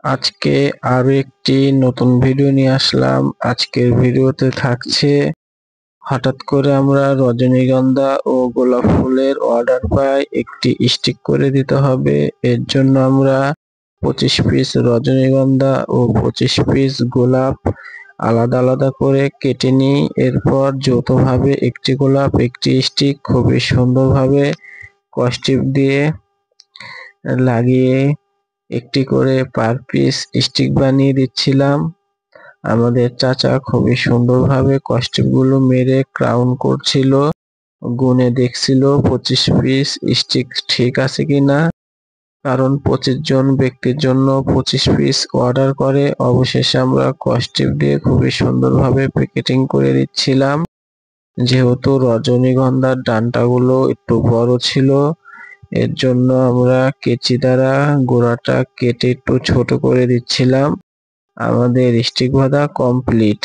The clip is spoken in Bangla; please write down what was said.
আজকে আরো একটি নতুন ভিডিও নিয়ে আসলাম। আজকের ভিডিওতে থাকছে হঠাৎ করে আমরা রজনীগন্ধা ও গোলাপ ফুলের অর্ডার পাই, একটি স্টিক করে দিতে হবে। এর জন্য আমরা 25 পিস রজনীগন্ধা ও 25 পিস গোলাপ আলাদা আলাদা করে কেটে নিই। এরপর যৌথভাবে একটি গোলাপ একটি স্টিক খুবই সুন্দরভাবে কস্টিপ দিয়ে লাগিয়ে একটি করে পার পিস স্টিক বানিয়ে দিচ্ছিলাম। আমাদের চাচা খুবই সুন্দরভাবে কস্টিপগুলো মেরে ক্রাউন করছিল, গুনে দেখছিল 25 পিস স্টিক ঠিক আছে কিনা, কারণ 25 জন ব্যক্তির জন্য 25 পিস অর্ডার করে। অবশেষে আমরা কস্টিপ দিয়ে খুবই সুন্দরভাবে প্যাকেটিং করে দিচ্ছিলাম। যেহেতু রজনীগন্ধার ডান্টাগুলো একটু বড় ছিল, এর জন্য আমরা কেচি দ্বারা গোড়াটা কেটে একটু ছোট করে দিচ্ছিলাম। আমাদের স্টিক বাঁধা কমপ্লিট।